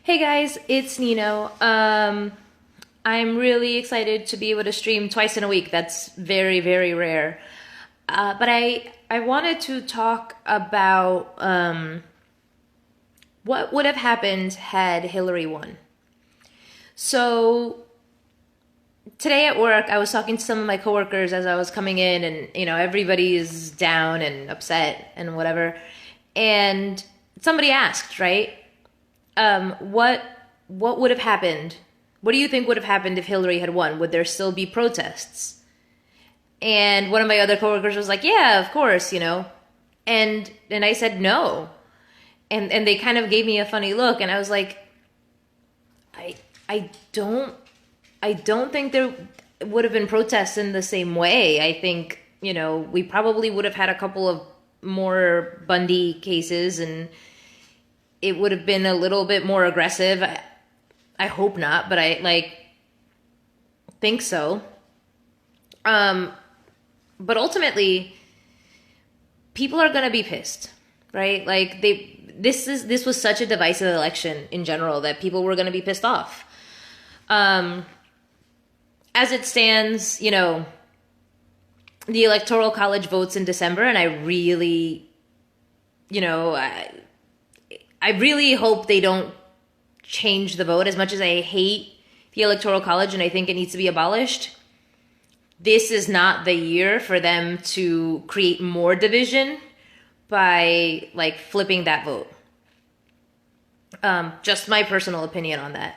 Hey guys, it's Nino. I'm really excited to be able to stream twice in a week. That's very, very rare. But I wanted to talk about what would have happened had Hillary won. So today at work, I was talking to some of my coworkers as I was coming in, and everybody is down and upset and whatever. And somebody asked, right? What would have happened? What do you think would have happened if Hillary had won? Would there still be protests? And one of my other coworkers was like, "Yeah, of course, And I said no. And they kind of gave me a funny look, and I was like, I I don't I don't think there would have been protests in the same way. I think, we probably would have had a couple of more Bundy cases, and it would have been a little bit more aggressive. I hope not, but I think so. Um, but ultimately, people are gonna be pissed, right? Like this was such a divisive election in general that people were gonna be pissed off. Um, as it stands, the electoral college votes in December, and you know, I, I really hope they don't change the vote. As much as I hate the electoral college and I think it needs to be abolished, this is not the year for them to create more division by flipping that vote. Just my personal opinion on that.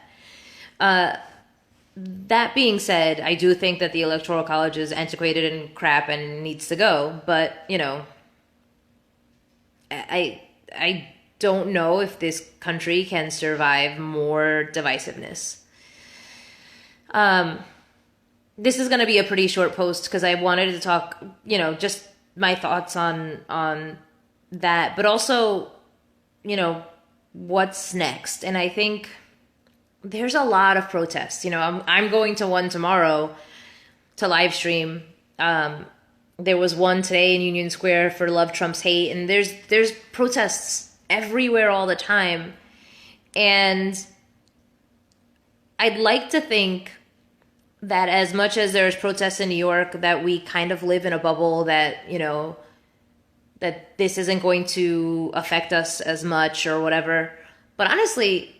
That being said, I do think that the electoral college is antiquated and crap and needs to go. But I don't know if this country can survive more divisiveness. Um, this is going to be a pretty short post because I wanted to talk, just my thoughts on that, but also, you know, what's next. And I think there's a lot of protests. I'm going to one tomorrow to live stream. There was one today in Union Square for Love Trump's Hate, and there's protests everywhere all the time. And I'd like to think that as much as there's protests in New York, that we kind of live in a bubble that, that this isn't going to affect us as much or whatever. But honestly,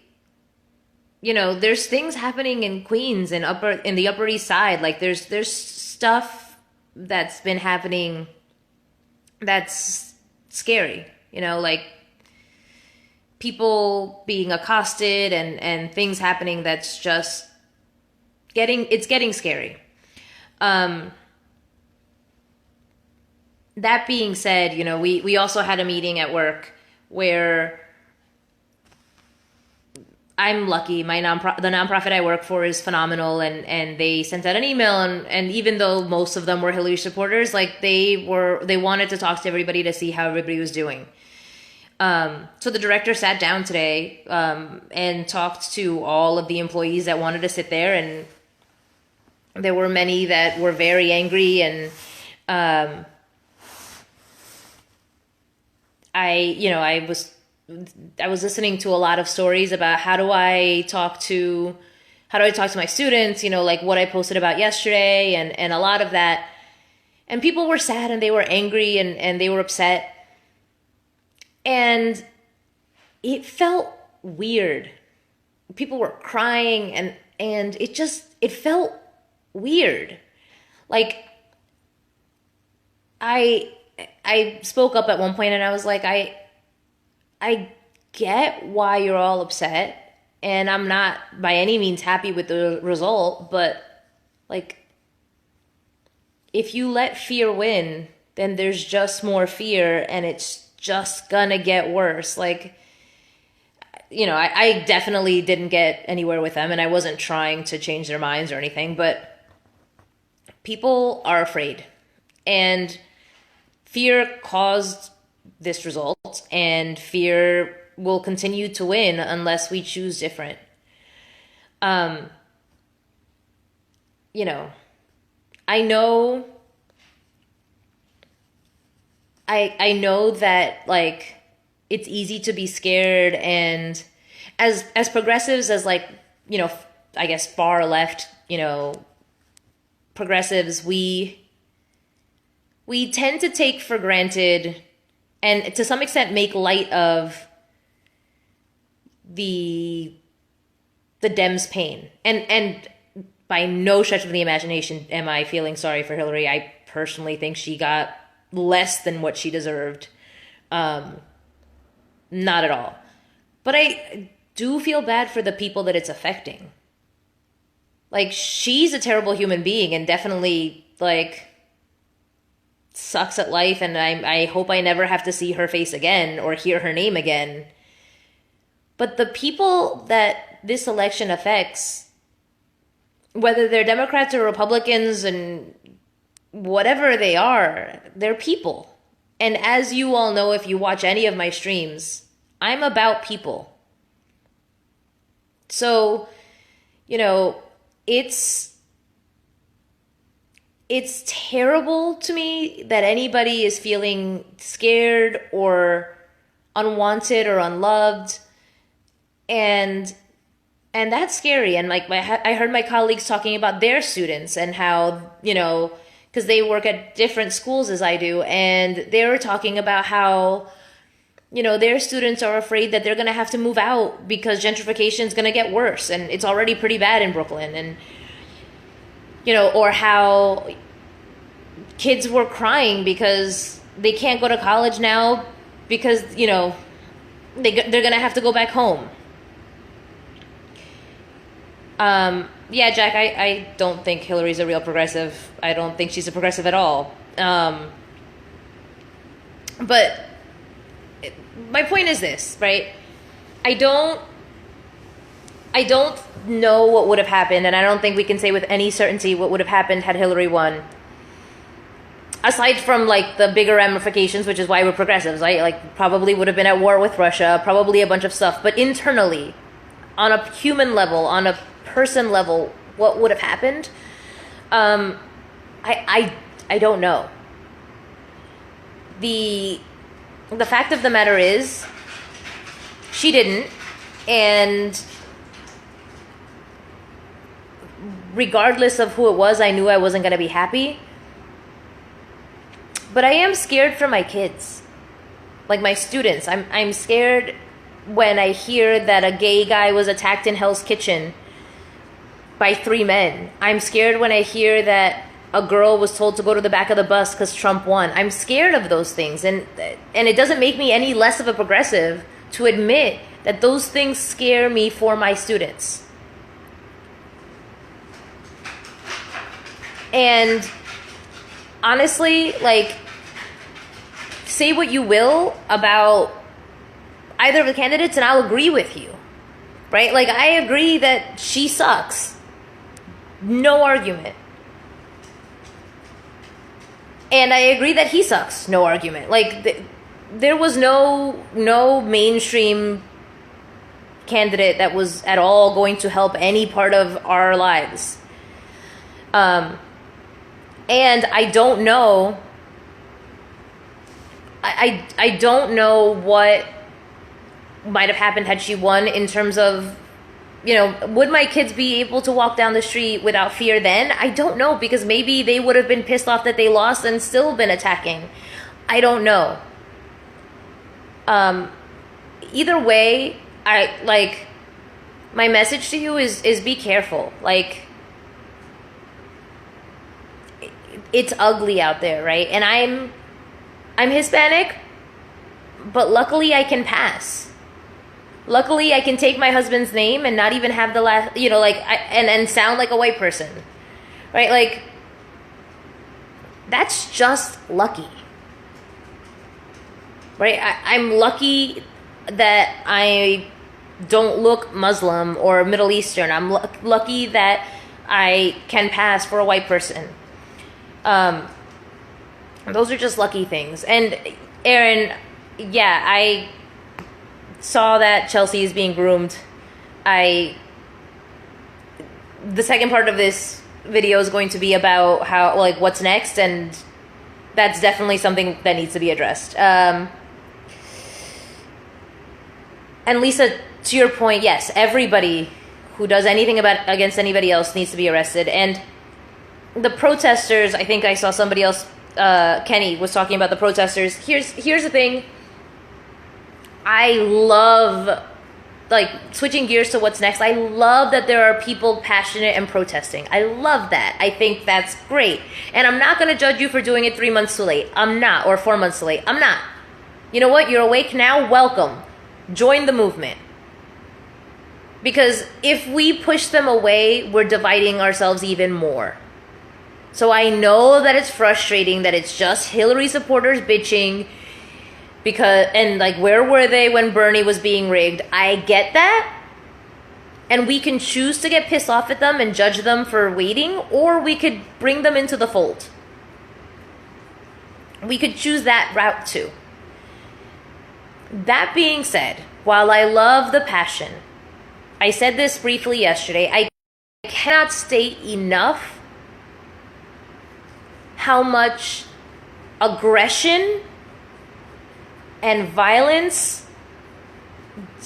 there's things happening in Queens and in the Upper East Side. Like there's stuff that's been happening that's scary, like people being accosted and things happening that's just getting scary. Um, that being said, we also had a meeting at work where I'm lucky. The nonprofit I work for is phenomenal, and they sent out an email, and even though most of them were Hillary supporters, they wanted to talk to everybody to see how everybody was doing. So the director sat down today and talked to all of the employees that wanted to sit there, and there were many that were very angry, and um, I was listening to a lot of stories about how do I talk to my students, like what I posted about yesterday, and a lot of that. And people were sad and they were angry and they were upset. And it felt weird. People were crying and it felt weird. Like I I spoke up at one point and I was like, I get why you're all upset, and I'm not by any means happy with the result, but like if you let fear win, then there's just more fear and it's just gonna get worse. I definitely didn't get anywhere with them and I wasn't trying to change their minds or anything, but people are afraid. And fear caused this result, and fear will continue to win unless we choose different. Um, you know, I know I know that it's easy to be scared, and as progressives, as like, I guess far left, progressives, we tend to take for granted and to some extent make light of the Dems' pain. And by no stretch of the imagination am I feeling sorry for Hillary. I personally think she got less than what she deserved. Not at all. But I do feel bad for the people that it's affecting. Like, she's a terrible human being and definitely, like, sucks at life, and I hope I never have to see her face again or hear her name again. But the people that this election affects, whether they're Democrats or Republicans and whatever they are, they're people. And as you all know, if you watch any of my streams, I'm about people. So, it's terrible to me that anybody is feeling scared or unwanted or unloved. And that's scary. And like I heard my colleagues talking about their students and how, because they work at different schools as I do, and they were talking about how, their students are afraid that they're going to have to move out because gentrification is going to get worse, and it's already pretty bad in Brooklyn. And, or how kids were crying because they can't go to college now because, they're going to have to go back home. Yeah, Jack, I don't think Hillary's a real progressive. I don't think she's a progressive at all. But my point is this, right? I don't know what would have happened, and I don't think we can say with any certainty what would have happened had Hillary won. Aside from, like, the bigger ramifications, which is why we're progressives, right? Like, probably would have been at war with Russia, probably a bunch of stuff. But internally, on a human level, on a person level, what would have happened? I don't know. The fact of the matter is, she didn't, and regardless of who it was, I knew I wasn't going to be happy. But I am scared for my kids, like my students. I'm scared when I hear that a gay guy was attacked in Hell's Kitchen by 3 men. I'm scared when I hear that a girl was told to go to the back of the bus because Trump won. I'm scared of those things. And it doesn't make me any less of a progressive to admit that those things scare me for my students. And honestly, like, say what you will about either of the candidates and I'll agree with you, right? Like, I agree that she sucks. No argument. And I agree that he sucks. No argument. Like, there was no mainstream candidate that was at all going to help any part of our lives. And I don't know. I don't know what might have happened had she won in terms of, would my kids be able to walk down the street without fear then? I don't know, because maybe they would have been pissed off that they lost and still been attacking. I don't know. Either way, my message to you is be careful. Like, it's ugly out there, right? And I'm Hispanic, but luckily I can pass. Luckily I can take my husband's name and not even have the last, and sound like a white person, right? Like, that's just lucky, right? I'm lucky that I don't look Muslim or Middle Eastern. I'm lucky that I can pass for a white person. Those are just lucky things. And Aaron, yeah, I saw that Chelsea is being groomed. The second part of this video is going to be about how, like, what's next, and that's definitely something that needs to be addressed. And Lisa to your point, yes, everybody who does anything against anybody else needs to be arrested. And the protesters, I think I saw somebody else, Kenny was talking about the protesters. Here's the thing. I love, like, switching gears to what's next. I love that there are people passionate and protesting. I love that. I think that's great. And I'm not going to judge you for doing it 3 months too late. I'm not. Or 4 months too late. I'm not. You know what? You're awake now. Welcome. Join the movement. Because if we push them away, we're dividing ourselves even more. So I know that it's frustrating that it's just Hillary supporters bitching because, and like, where were they when Bernie was being rigged? I get that. And we can choose to get pissed off at them and judge them for waiting, or we could bring them into the fold. We could choose that route too. That being said, while I love the passion, I said this briefly yesterday, I cannot state enough how much aggression and violence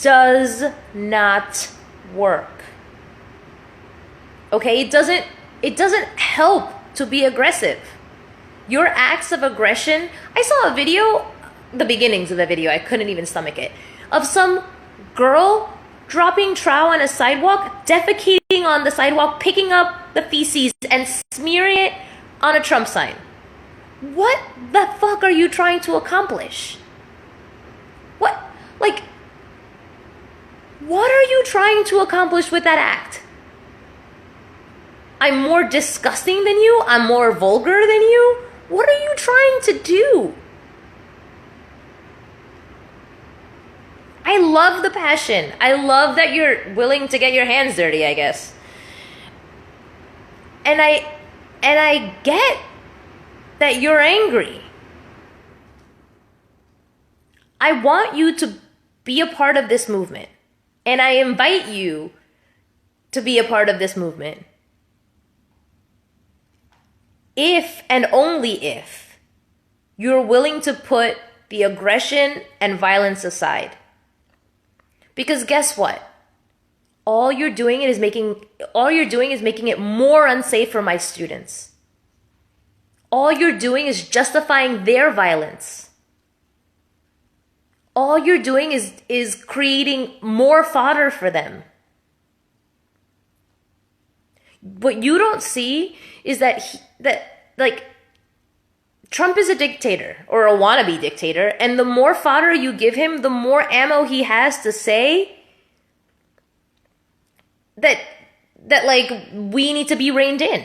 does not work. Okay, it doesn't help to be aggressive. Your acts of aggression, I saw a video, the beginnings of the video, I couldn't even stomach it, of some girl dropping trow on a sidewalk, defecating on the sidewalk, picking up the feces and smearing it on a Trump sign. What the fuck are you trying to accomplish? What are you trying to accomplish with that act? I'm more disgusting than you? I'm more vulgar than you? What are you trying to do? I love the passion. I love that you're willing to get your hands dirty, I guess. And I get that you're angry. I want you to be a part of this movement. And I invite you to be a part of this movement. If and only if you're willing to put the aggression and violence aside. Because guess what? All you're doing is making it more unsafe for my students. All you're doing is justifying their violence. All you're doing is creating more fodder for them. What you don't see is that Trump is a dictator or a wannabe dictator, and the more fodder you give him, the more ammo he has to say that like we need to be reined in.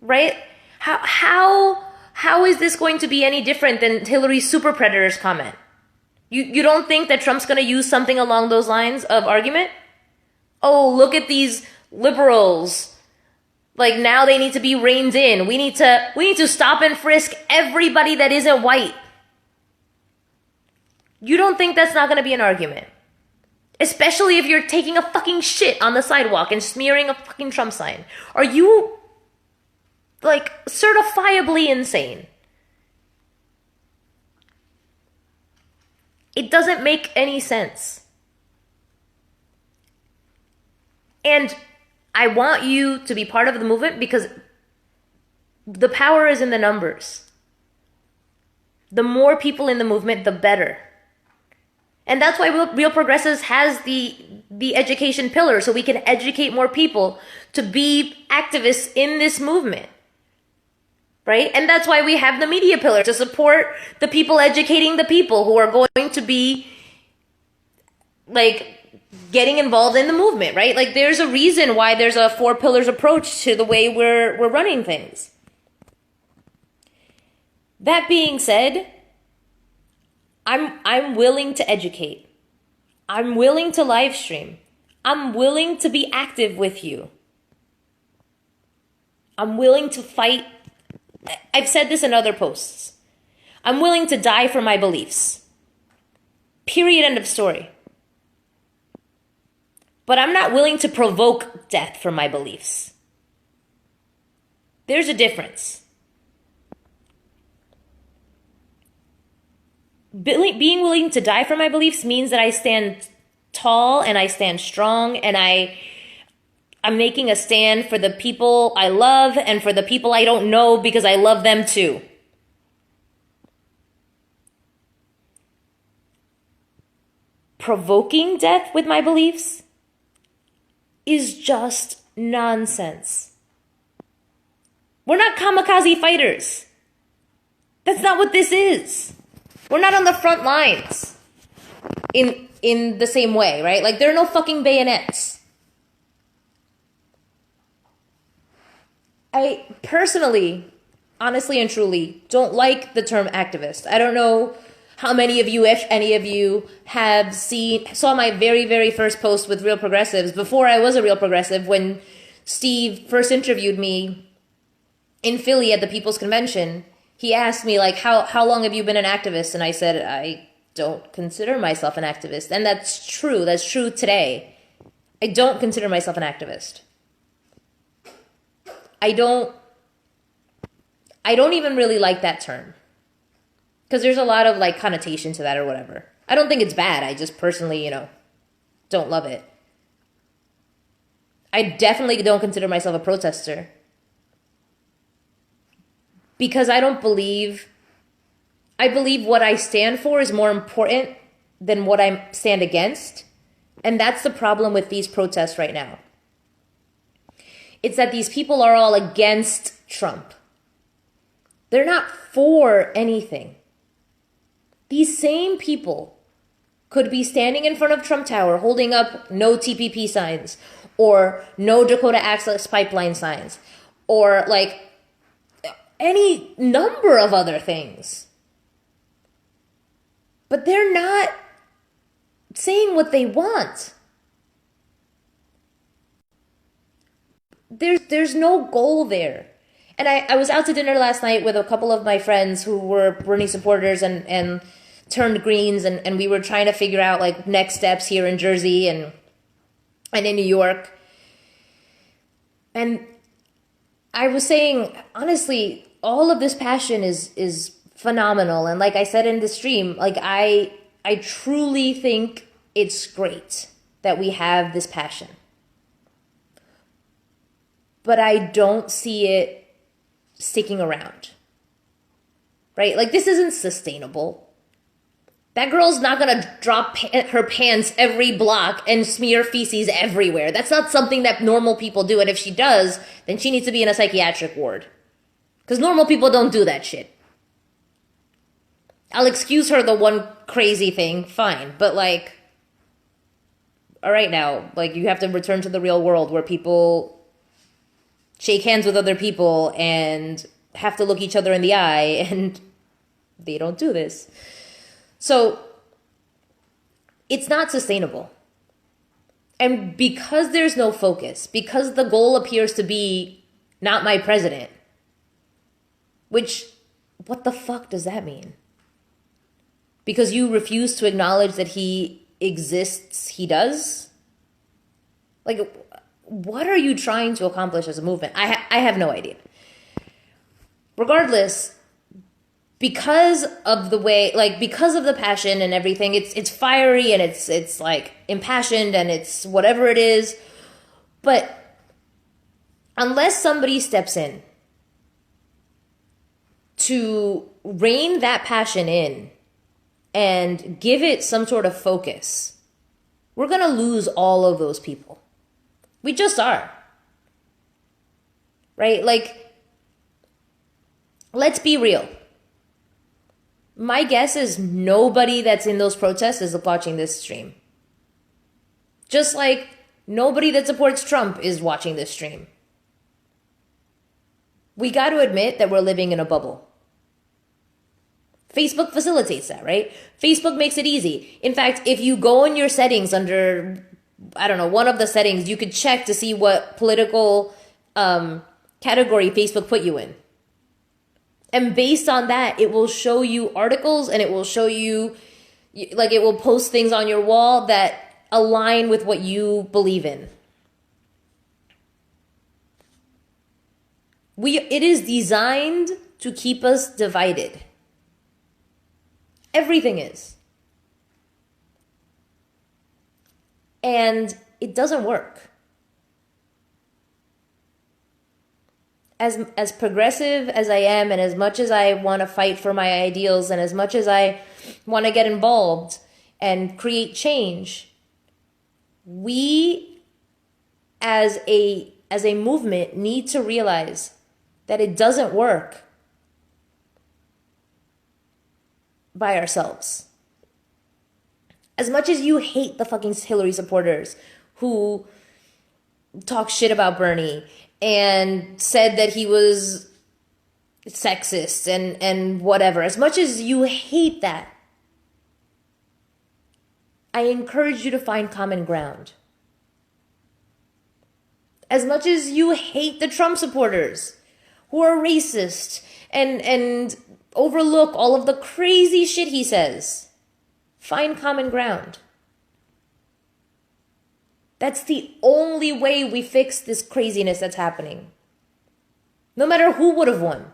Right? How is this going to be any different than Hillary's super predators comment? You don't think that Trump's going to use something along those lines of argument? Oh, look at these liberals. Like, now they need to be reined in. We need to stop and frisk everybody that isn't white. You don't think that's not going to be an argument? Especially if you're taking a fucking shit on the sidewalk and smearing a fucking Trump sign. Are you, like, certifiably insane? It doesn't make any sense. And I want you to be part of the movement because the power is in the numbers. The more people in the movement, the better. And that's why Real Progressives has the education pillar, so we can educate more people to be activists in this movement. Right? And that's why we have the media pillar, to support the people educating the people who are going to be, like, getting involved in the movement, right? Like, there's a reason why there's a 4 pillars approach to the way we're running things. That being said, I'm willing to educate. I'm willing to live stream. I'm willing to be active with you. I'm willing to fight. I've said this in other posts. I'm willing to die for my beliefs. Period, end of story. But I'm not willing to provoke death for my beliefs. There's a difference. Being willing to die for my beliefs means that I stand tall and I stand strong, and I'm making a stand for the people I love and for the people I don't know because I love them too. Provoking death with my beliefs is just nonsense. We're not kamikaze fighters. That's not what this is. We're not on the front lines in the same way, right? Like, there are no fucking bayonets. I personally, honestly and truly, don't like the term activist. I don't know how many of you, if any of you, saw my very, very first post with Real Progressives before I was a Real Progressive, when Steve first interviewed me in Philly at the People's Convention. He asked me, like, how long have you been an activist? And I said, I don't consider myself an activist. And that's true. That's true today. I don't consider myself an activist. I don't even really like that term, because there's a lot of, like, connotation to that or whatever. I don't think it's bad. I just personally, don't love it. I definitely don't consider myself a protester, because I believe what I stand for is more important than what I stand against. And that's the problem with these protests right now. It's that these people are all against Trump. They're not for anything. These same people could be standing in front of Trump Tower holding up no TPP signs, or no Dakota Access Pipeline signs, or, like, any number of other things. But they're not saying what they want. There's no goal there. And I was out to dinner last night with a couple of my friends who were Bernie supporters and turned Greens, and we were trying to figure out, like, next steps here in Jersey and in New York. And I was saying, honestly, all of this passion is phenomenal. And like I said in the stream, like, I truly think it's great that we have this passion. But I don't see it sticking around, right? Like, this isn't sustainable. That girl's not gonna drop her pants every block and smear feces everywhere. That's not something that normal people do. And if she does, then she needs to be in a psychiatric ward, because normal people don't do that shit. I'll excuse her the one crazy thing, fine. But, like, all right now, like, you have to return to the real world where people shake hands with other people and have to look each other in the eye, and they don't do this. So it's not sustainable. And because there's no focus, because the goal appears to be not my president, which, what the fuck does that mean? Because you refuse to acknowledge that he exists, he does? Like, what are you trying to accomplish as a movement? I have no idea. Regardless, because of the way, like, because of the passion and everything, it's fiery and it's like impassioned and it's whatever it is. But unless somebody steps in to rein that passion in and give it some sort of focus, we're going to lose all of those people. We just are. Right? Like, let's be real. My guess is nobody that's in those protests is watching this stream. Just like nobody that supports Trump is watching this stream. We got to admit that we're living in a bubble. Facebook facilitates that, right? Facebook makes it easy. In fact, if you go in your settings under, I don't know, one of the settings, you could check to see what political category Facebook put you in. And based on that, it will show you articles, and it will show you, like, it will post things on your wall that align with what you believe in. It is designed to keep us divided. Everything is. And it doesn't work. As progressive as I am, and as much as I want to fight for my ideals, and as much as I want to get involved and create change, we as a movement need to realize that it doesn't work by ourselves. As much as you hate the fucking Hillary supporters who talk shit about Bernie and said that he was sexist and whatever, as much as you hate that, I encourage you to find common ground. As much as you hate the Trump supporters who are racist and overlook all of the crazy shit he says, find common ground. That's the only way we fix this craziness that's happening. No matter who would have won.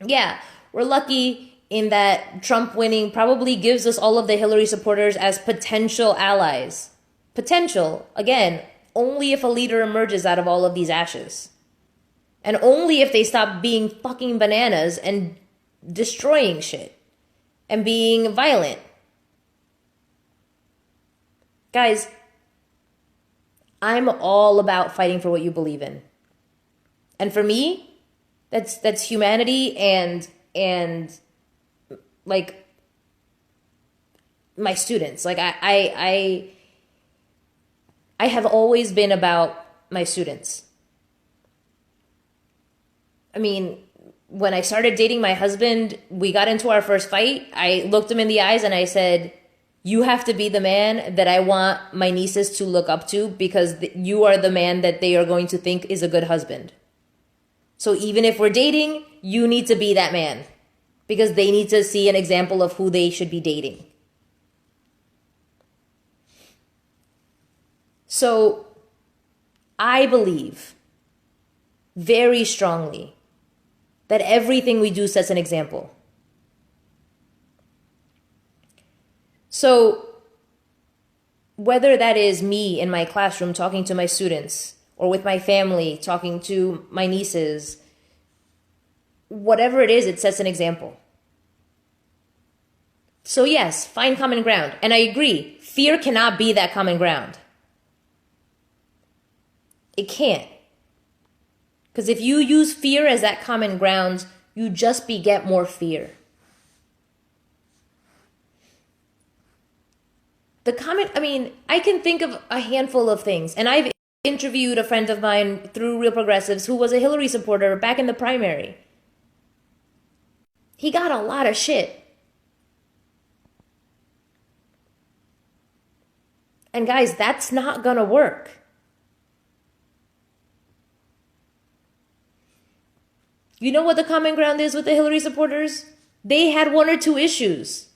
Yeah, we're lucky in that Trump winning probably gives us all of the Hillary supporters as potential allies. Potential, again, only if a leader emerges out of all of these ashes. And only if they stop being fucking bananas and destroying shit and being violent. Guys, I'm all about fighting for what you believe in. And for me, that's humanity and like my students. Like I have always been about my students. I mean, when I started dating my husband, we got into our first fight. I looked him in the eyes and I said, you have to be the man that I want my nieces to look up to, because you are the man that they are going to think is a good husband. So even if we're dating, you need to be that man, because they need to see an example of who they should be dating. So I believe very strongly that everything we do sets an example. So whether that is me in my classroom talking to my students, or with my family talking to my nieces, whatever it is, it sets an example. So yes, find common ground. And I agree, fear cannot be that common ground. It can't. Because if you use fear as that common ground, you just beget more fear. I can think of a handful of things. And I've interviewed a friend of mine through Real Progressives who was a Hillary supporter back in the primary. He got a lot of shit. And guys, that's not gonna work. You know what the common ground is with the Hillary supporters? They had one or two issues,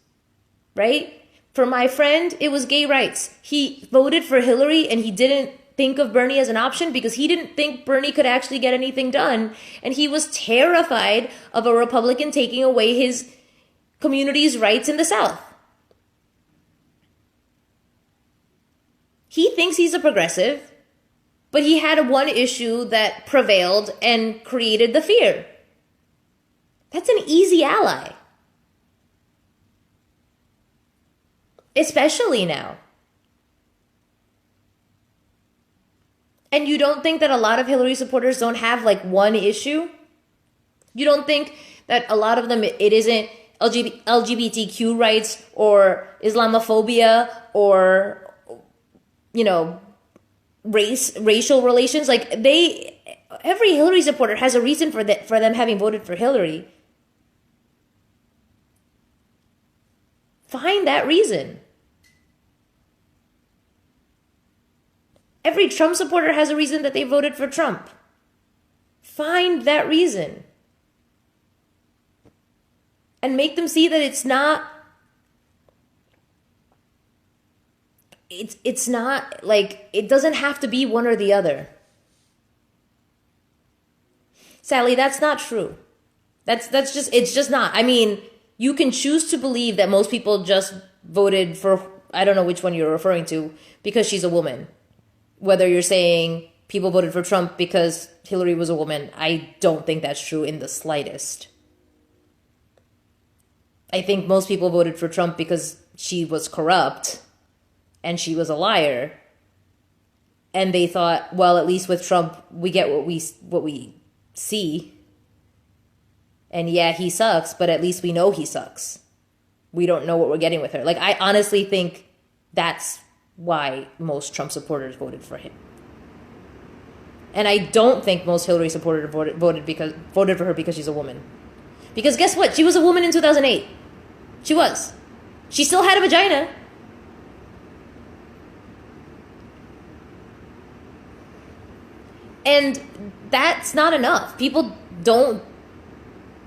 right? For my friend, it was gay rights. He voted for Hillary and he didn't think of Bernie as an option because he didn't think Bernie could actually get anything done. And he was terrified of a Republican taking away his community's rights in the South. He thinks he's a progressive, but he had one issue that prevailed and created the fear. That's an easy ally. Especially now. And you don't think that a lot of Hillary supporters don't have like one issue? You don't think that a lot of them, it isn't LGBTQ rights or Islamophobia or, you know, racial relations? Like every Hillary supporter has a reason for them having voted for Hillary. Find that reason. Every Trump supporter has a reason that they voted for Trump. Find that reason. And make them see that it's not like, it doesn't have to be one or the other. Sadly, that's not true. It's just not. I mean, you can choose to believe that most people just voted for I don't know which one you're referring to, because she's a woman. Whether you're saying people voted for Trump because Hillary was a woman, I don't think that's true in the slightest. I think most people voted for Trump because she was corrupt and she was a liar. And they thought, well, at least with Trump, we get what we see. And yeah, he sucks, but at least we know he sucks. We don't know what we're getting with her. Like, I honestly think that's why most Trump supporters voted for him. And I don't think most Hillary supporters voted for her because she's a woman. Because guess what? She was a woman in 2008. She was. She still had a vagina. And that's not enough. People don't,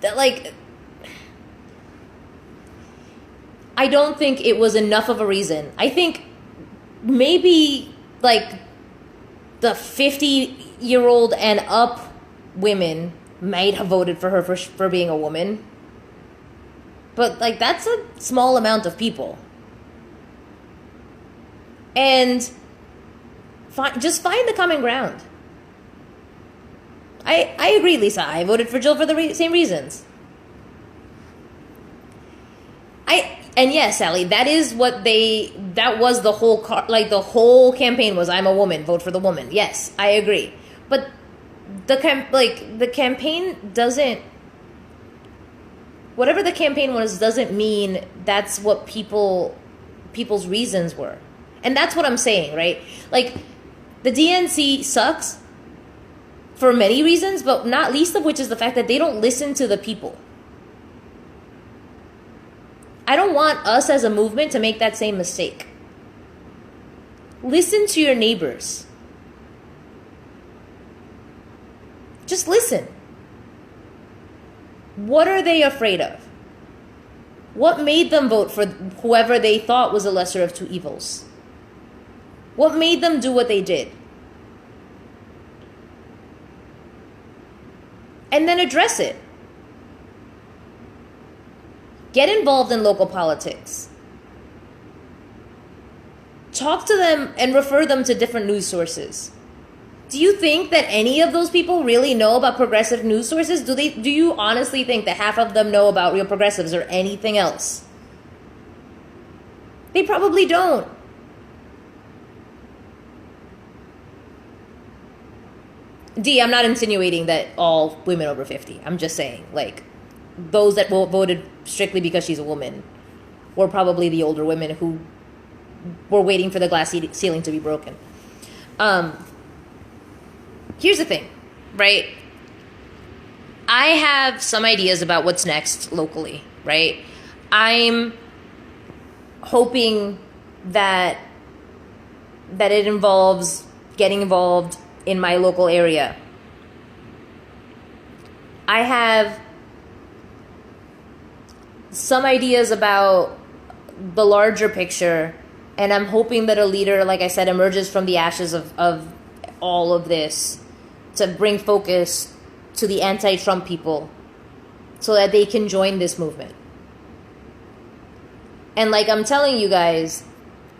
like, I don't think it was enough of a reason. I think maybe, like, the 50-year-old and up women might have voted for her for being a woman. But, like, that's a small amount of people. And just find the common ground. I agree, Lisa. I voted for Jill for the same reasons. And yes, Sally, that was the whole the whole campaign was, I'm a woman, vote for the woman. Yes, I agree. But the campaign doesn't, whatever the campaign was doesn't mean that's what people's reasons were. And that's what I'm saying, right? Like, the DNC sucks for many reasons, but not least of which is the fact that they don't listen to the people. I don't want us as a movement to make that same mistake. Listen to your neighbors. Just listen. What are they afraid of? What made them vote for whoever they thought was the lesser of two evils? What made them do what they did? And then address it. Get involved in local politics. Talk to them and refer them to different news sources. Do you think that any of those people really know about progressive news sources? Do you honestly think that half of them know about Real Progressives or anything else? They probably don't. D, I'm not insinuating that all women over 50. I'm just saying, like, those that voted strictly because she's a woman were probably the older women who were waiting for the glass ceiling to be broken. Here's the thing, right? I have some ideas about what's next locally, right? I'm hoping that it involves getting involved in my local area. I have some ideas about the larger picture, and I'm hoping that a leader, like I said, emerges from the ashes of all of this to bring focus to the anti-Trump people so that they can join this movement. And like I'm telling you guys,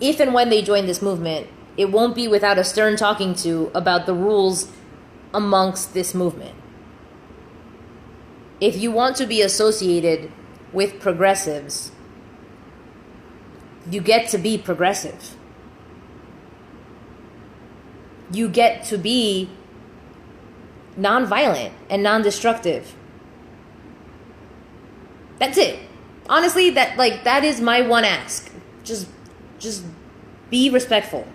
if and when they join this movement, it won't be without a stern talking to about the rules amongst this movement. If you want to be associated with progressives, you get to be progressive. You get to be nonviolent and non-destructive. That's it. Honestly, that is my one ask. Just be respectful.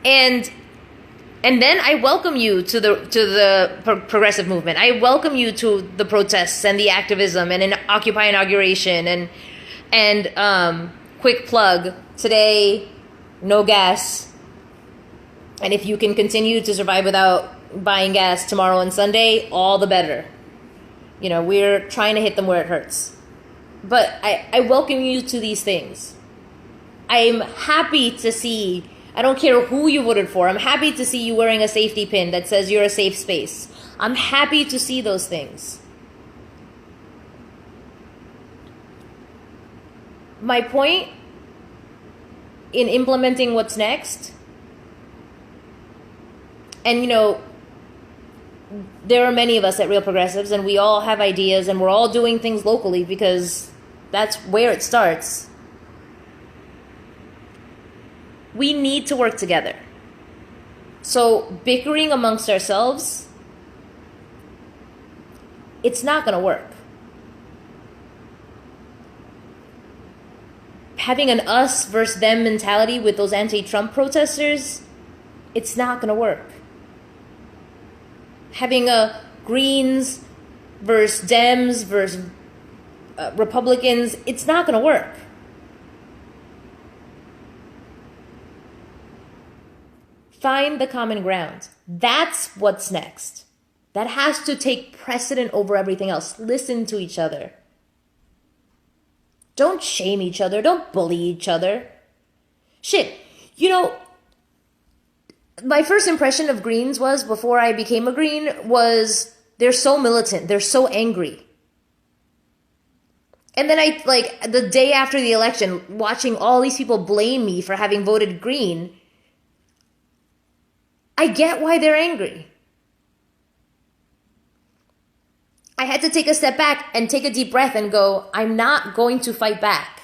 And then I welcome you to the progressive movement. I welcome you to the protests and the activism and an Occupy inauguration and quick plug today, no gas. And if you can continue to survive without buying gas tomorrow and Sunday, all the better. You know, we're trying to hit them where it hurts. But I welcome you to these things. I'm happy to see, I don't care who you voted for, I'm happy to see you wearing a safety pin that says you're a safe space. I'm happy to see those things. my point in implementing what's next, and there are many of us at Real Progressives, and we all have ideas, and we're all doing things locally because that's where it starts. We need to work together. So bickering amongst ourselves, it's not going to work. Having an us versus them mentality with those anti-Trump protesters, it's not going to work. Having a Greens versus Dems versus Republicans, it's not going to work. Find the common ground. That's what's next. That has to take precedent over everything else. Listen to each other. Don't shame each other. Don't bully each other. Shit. My first impression of Greens was, before I became a Green, was they're so militant. They're so angry. And then the day after the election, watching all these people blame me for having voted Green, I get why they're angry. I had to take a step back and take a deep breath and go, I'm not going to fight back.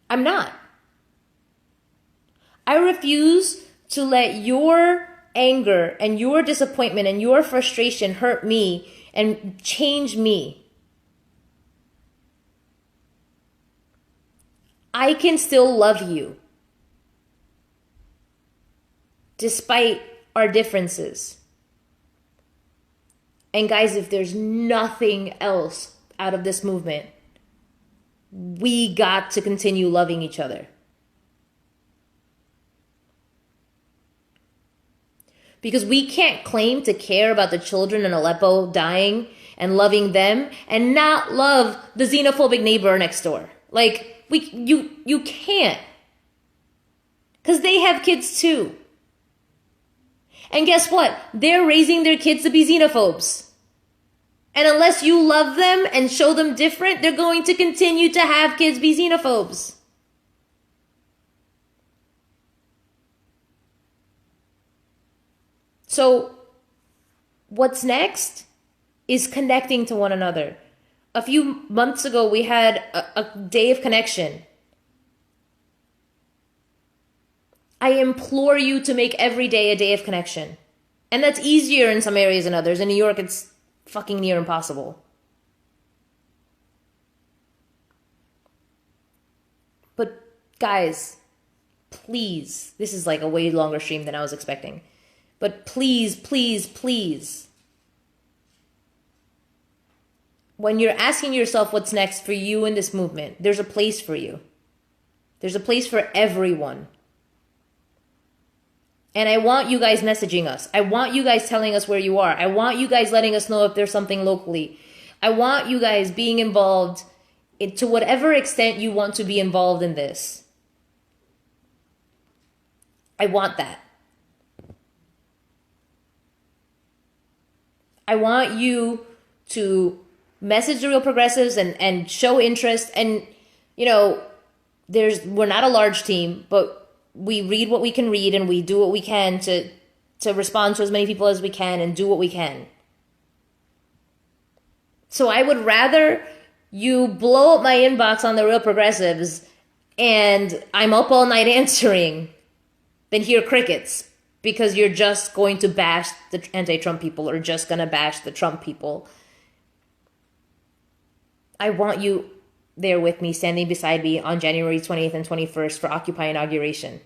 I'm not. I refuse to let your anger and your disappointment and your frustration hurt me and change me. I can still love you, despite our differences. And guys, if there's nothing else out of this movement, we got to continue loving each other. Because we can't claim to care about the children in Aleppo dying and loving them and not love the xenophobic neighbor next door. You can't. Because they have kids too. And guess what? They're raising their kids to be xenophobes. And unless you love them and show them different, they're going to continue to have kids be xenophobes. So, what's next is connecting to one another. A few months ago, we had a day of connection. I implore you to make every day a day of connection. And that's easier in some areas than others. In New York, it's fucking near impossible. But guys, please, this is like a way longer stream than I was expecting. But please, please, please, when you're asking yourself what's next for you in this movement, there's a place for you. There's a place for everyone. And I want you guys messaging us. I want you guys telling us where you are. I want you guys letting us know if there's something locally. I want you guys being involved to whatever extent you want to be involved in this. I want that. I want you to message the Real Progressives and show interest. And, we're not a large team, but we read what we can read and we do what we can to respond to as many people as we can and do what we can. So I would rather you blow up my inbox on the Real Progressives and I'm up all night answering than hear crickets because you're just going to bash the anti-Trump people or just going to bash the Trump people. I want you there with me, standing beside me on January 20th and 21st for Occupy Inauguration.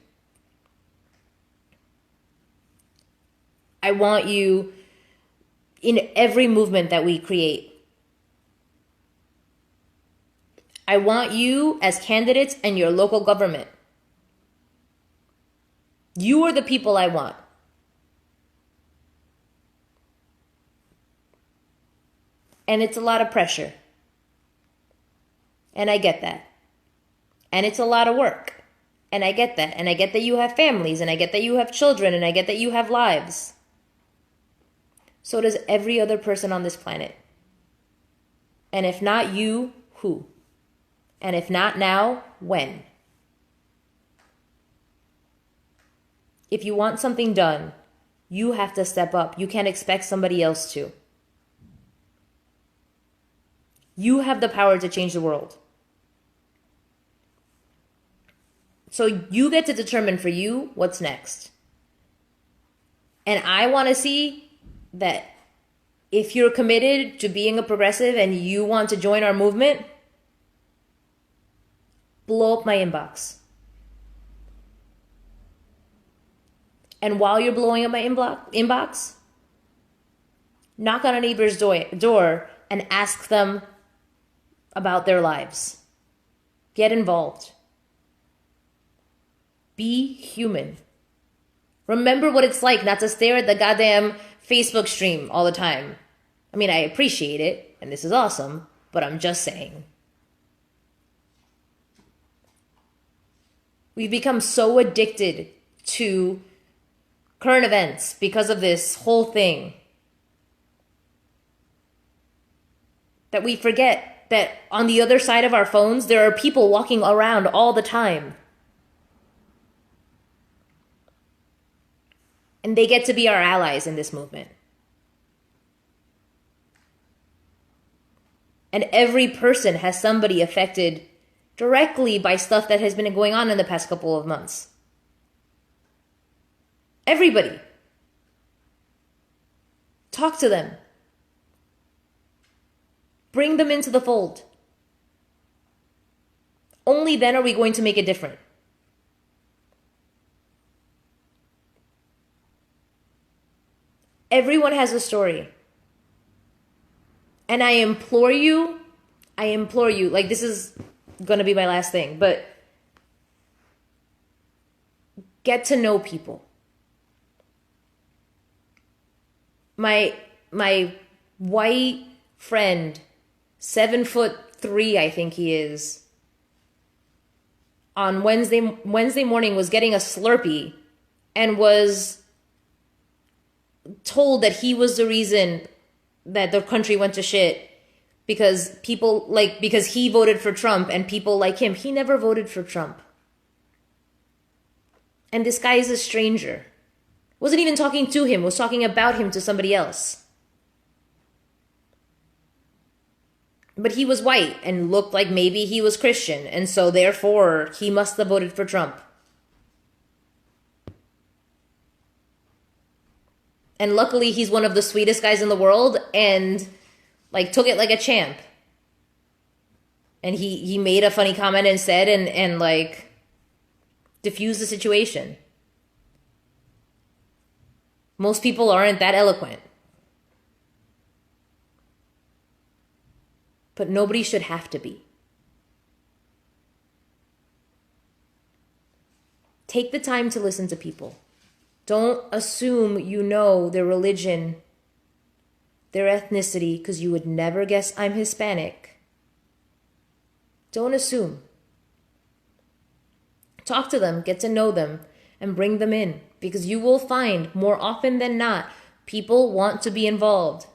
I want you in every movement that we create. I want you as candidates in your local government. You are the people I want. And it's a lot of pressure. And I get that. And it's a lot of work. And I get that. And I get that you have families. And I get that you have children. And I get that you have lives. So does every other person on this planet. And if not you, who? And if not now, when? If you want something done, you have to step up. You can't expect somebody else to. You have the power to change the world. So you get to determine for you what's next. And I want to see that if you're committed to being a progressive and you want to join our movement, blow up my inbox. And while you're blowing up my inbox, knock on a neighbor's door and ask them about their lives. Get involved. Be human. Remember what it's like not to stare at the goddamn Facebook stream all the time. I mean, I appreciate it, and this is awesome, but I'm just saying. We've become so addicted to current events because of this whole thing that we forget that on the other side of our phones, there are people walking around all the time. And they get to be our allies in this movement. And every person has somebody affected directly by stuff that has been going on in the past couple of months. Everybody. Talk to them. Bring them into the fold. Only then are we going to make it different. Everyone has a story. And I implore you, like this is going to be my last thing, but get to know people. My white friend, 7'3", I think he is, on Wednesday morning was getting a Slurpee and was told that he was the reason that the country went to shit because he voted for Trump and people like him. He never voted for Trump. And this guy is a stranger. Wasn't even talking to him, was talking about him to somebody else. But he was white and looked like maybe he was Christian, and so therefore he must have voted for Trump. And luckily he's one of the sweetest guys in the world and like took it like a champ. And he made a funny comment and said and like diffused the situation. Most people aren't that eloquent. But nobody should have to be. Take the time to listen to people. Don't assume you know their religion, their ethnicity, because you would never guess I'm Hispanic. Don't assume. Talk to them, get to know them, and bring them in. Because you will find, more often than not, people want to be involved.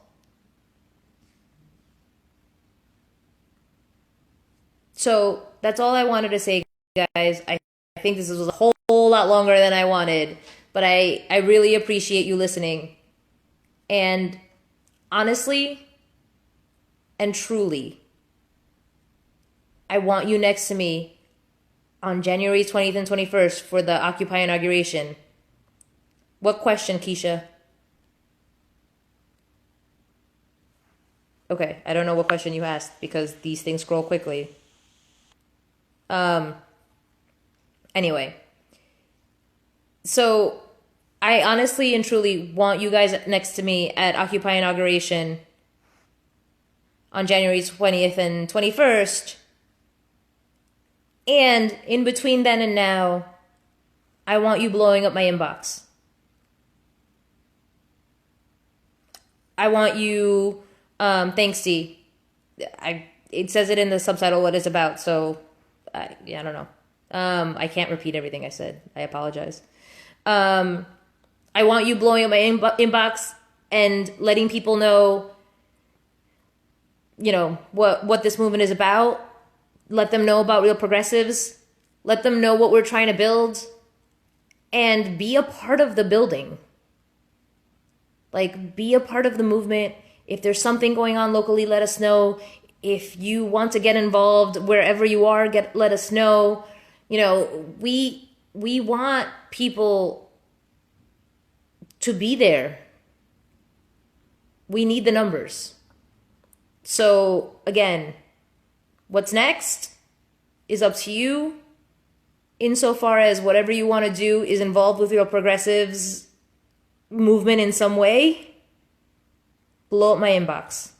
So that's all I wanted to say, guys. I think this was a whole lot longer than I wanted. But I really appreciate you listening. And honestly and truly, I want you next to me on January 20th and 21st for the Occupy inauguration. What question, Keisha? Okay, I don't know what question you asked because these things scroll quickly. Anyway. So I honestly and truly want you guys next to me at Occupy inauguration on January 20th and 21st. And in between then and now, I want you blowing up my inbox. I want you, thanks, D. It says it in the subtitle what it's about, so I don't know. I can't repeat everything I said. I apologize. I want you blowing up my inbox and letting people know what this movement is about. Let them know about Real Progressives. Let them know what we're trying to build. And be a part of the building. Like, be a part of the movement. If there's something going on locally, let us know. If you want to get involved wherever you are, let us know. We want people to be there. We need the numbers. So again, what's next is up to you, insofar as whatever you want to do is involved with Real Progressives movement in some way. Blow up my inbox.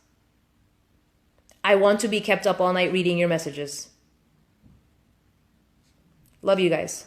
I want to be kept up all night reading your messages. Love you guys.